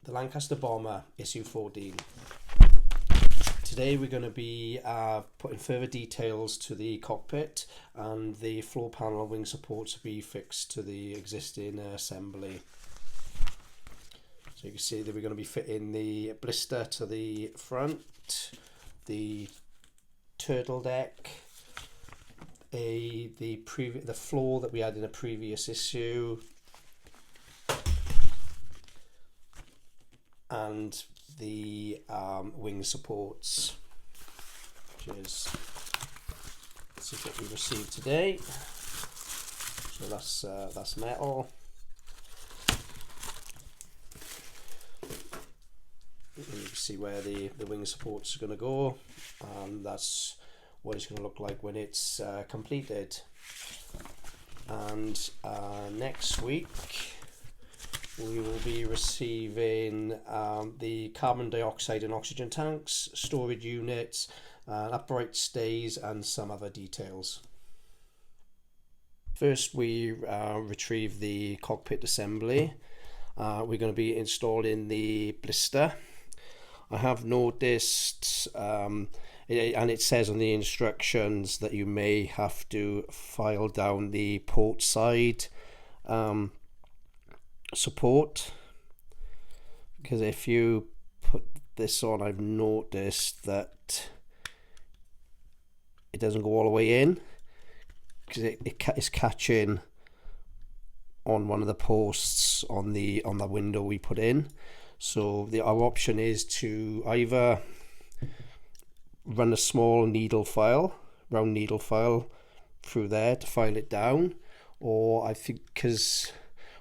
the Lancaster Bomber issue 14. Today we're going to be putting further details to the cockpit, and the floor panel wing supports will be fixed to the existing assembly. So you can see that we're going to be fitting the blister to the front, the turtle deck, the floor that we had in a previous issue, and the wing supports, which is what we received today. So that's metal. You can see where the wing supports are going to go, and that's what it's going to look like when it's completed. And next week we will be receiving the carbon dioxide and oxygen tanks, storage units, upright stays, and some other details. First, we retrieve the cockpit assembly. We're going to be installing the blister. I have noticed, and it says on the instructions that you may have to file down the port side support, because if you put this on, I've noticed that it doesn't go all the way in, because it's catching on one of the posts on the window we put in. So our option is to either run a small round needle file through there to file it down, or I think, because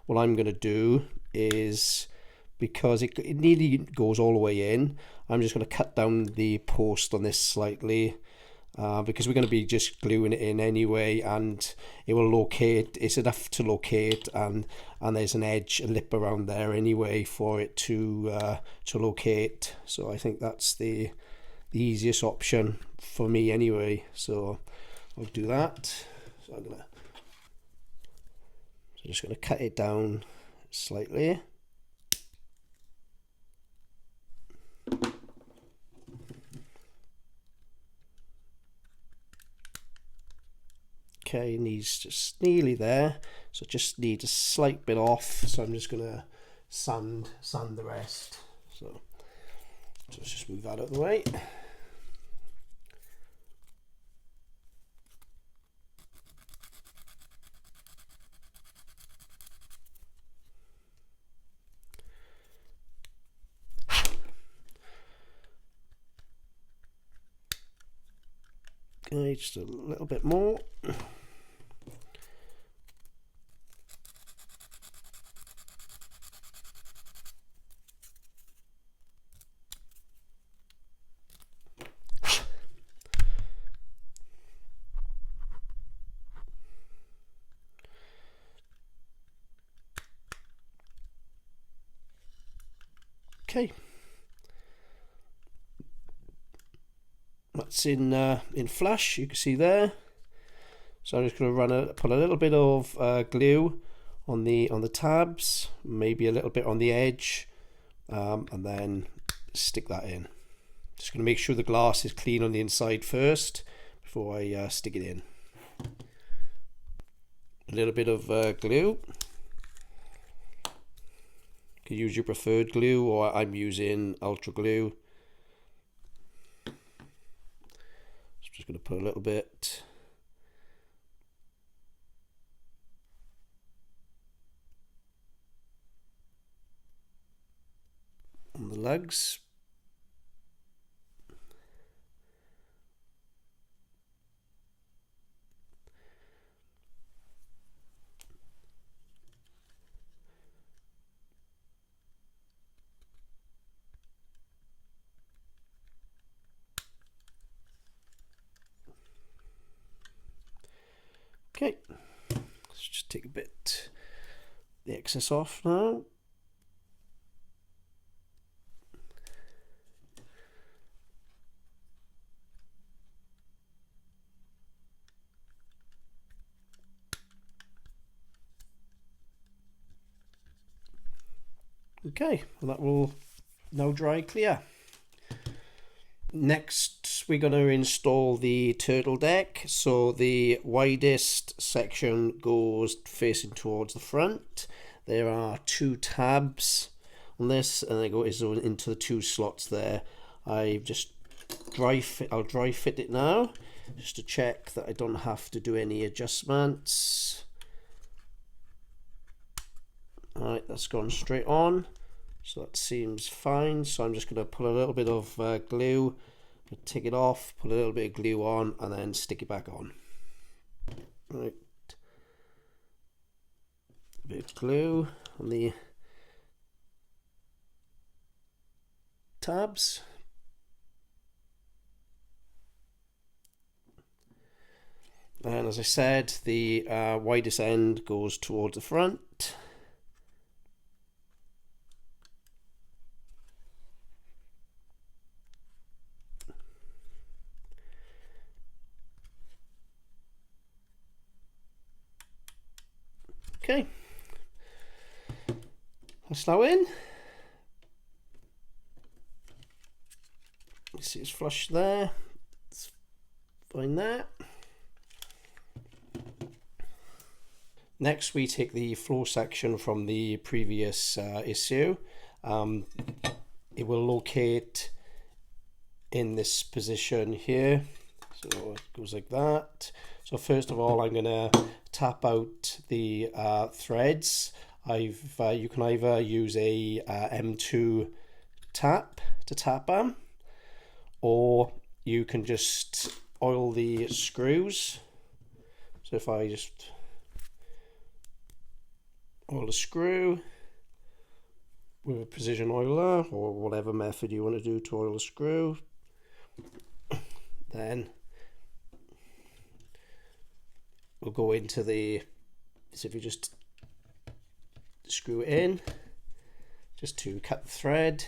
what I'm going to do is, because it nearly goes all the way in, I'm just going to cut down the post on this slightly, because we're going to be just gluing it in anyway, and it will locate. It's enough to locate, and there's an edge, a lip around there anyway for it to locate. So I think that's the easiest option for me anyway. So I'll do that. So I'm just going to cut it down slightly. Okay, needs just nearly there, so just need a slight bit off. So I'm just going to sand the rest. So let's just move that out of the way. Okay, just a little bit more. Okay, that's in flush. You can see there. So I'm just going to put a little bit of glue on the tabs, maybe a little bit on the edge, and then stick that in. Just going to make sure the glass is clean on the inside first before I stick it in. A little bit of glue. You can use your preferred glue, or I'm using ultra glue. Just going to put a little bit on the lugs. Okay, let's just take a bit the excess off now. Okay, well, that will now dry clear. Next, we're going to install the turtle deck. So the widest section goes facing towards the front. There are 2 tabs on this, and they go into the 2 slots there. I'll dry fit it now, just to check that I don't have to do any adjustments. Alright, that's gone straight on. So that seems fine. So I'm just going to put a little bit of glue, take it off, put a little bit of glue on, and then stick it back on. Right. A bit of glue on the tabs. And as I said, the widest end goes towards the front. Okay, that's now in. You see it's flush there. Let's find that. Next, we take the floor section from the previous issue. It will locate in this position here. So it goes like that. So first of all, I'm going to tap out the threads. You can either use a M2 tap to tap them, or you can just oil the screws. So if I just oil the screw with a precision oiler, or whatever method you want to do to oil the screw, then we'll go into the, so if you just screw it in, just to cut the thread.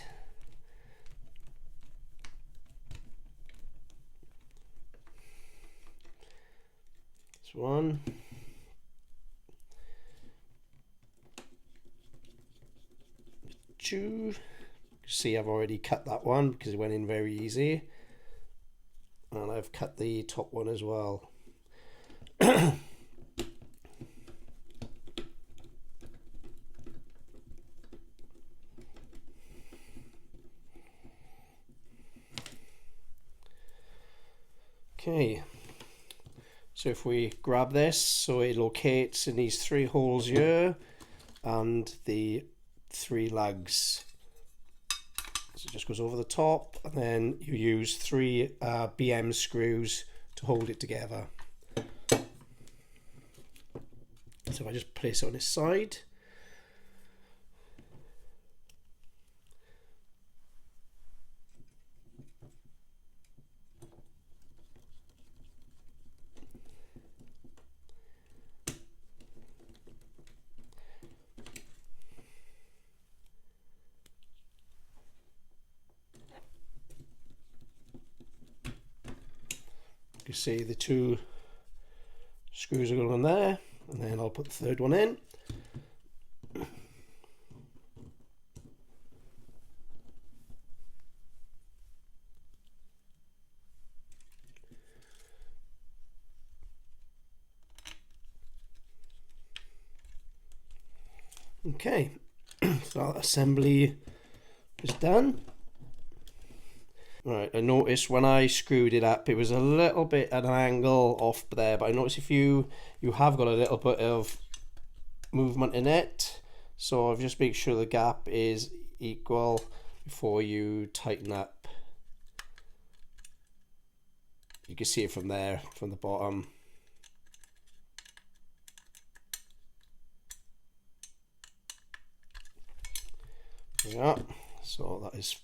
This one. See, I've already cut that one because it went in very easy, and I've cut the top one as well. Okay, so if we grab this, so it locates in these 3 holes here and the 3 lugs. So it just goes over the top, and then you use 3 BM screws to hold it together. So if I just place it on this side, you see the 2 screws are going on there, and then I'll put the 3rd one in. Okay, so that assembly is done. Right, I noticed when I screwed it up, it was a little bit at an angle off there, but I noticed if you have got a little bit of movement in it, so I've just make sure the gap is equal before you tighten up. You can see it from there, from the bottom. Yeah, so that is.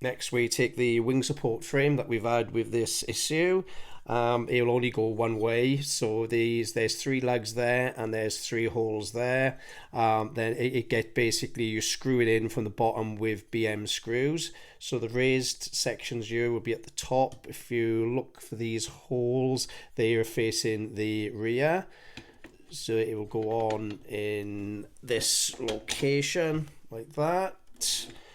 Next, we take the wing support frame that we've had with this issue. It will only go one way, so there's 3 lugs there and there's 3 holes there. Then it get basically, you screw it in from the bottom with BM screws. So the raised sections here will be at the top. If you look for these holes, they are facing the rear. So it will go on in this location like that.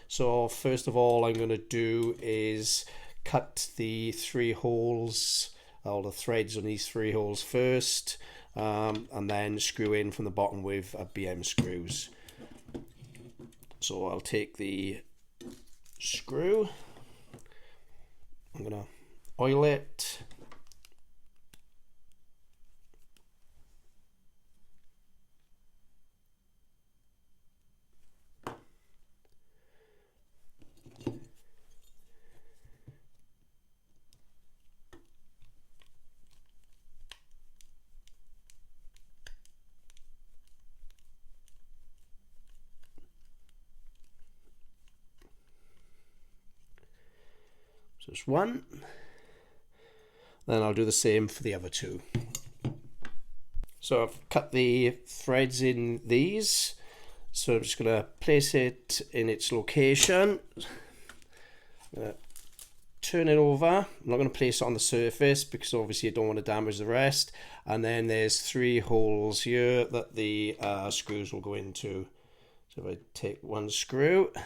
So first of all, I'm going to do is cut the 3 holes, all the threads on these 3 holes first, and then screw in from the bottom with a BM screws. So I'll take the screw, I'm going to oil it, so it's 1. Then I'll do the same for the other 2. So I've cut the threads in these. So I'm just going to place it in its location. I'm going to turn it over. I'm not going to place it on the surface because obviously I don't want to damage the rest. And then there's 3 holes here that the screws will go into. So if I take one screw, I'm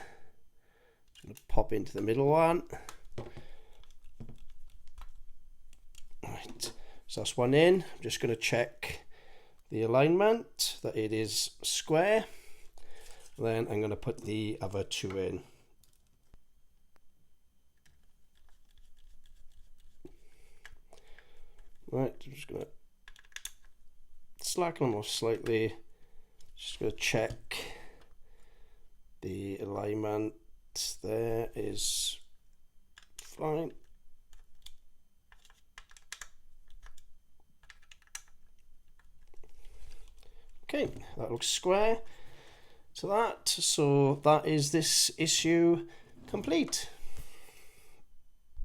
going to pop into the middle one. Right, so that's one in. I'm just going to check the alignment that it is square. Then I'm going to put the other 2 in. Right, I'm just going to slacken them off slightly. Just going to check the alignment there is fine. Okay, that looks square to that. So that is this issue complete.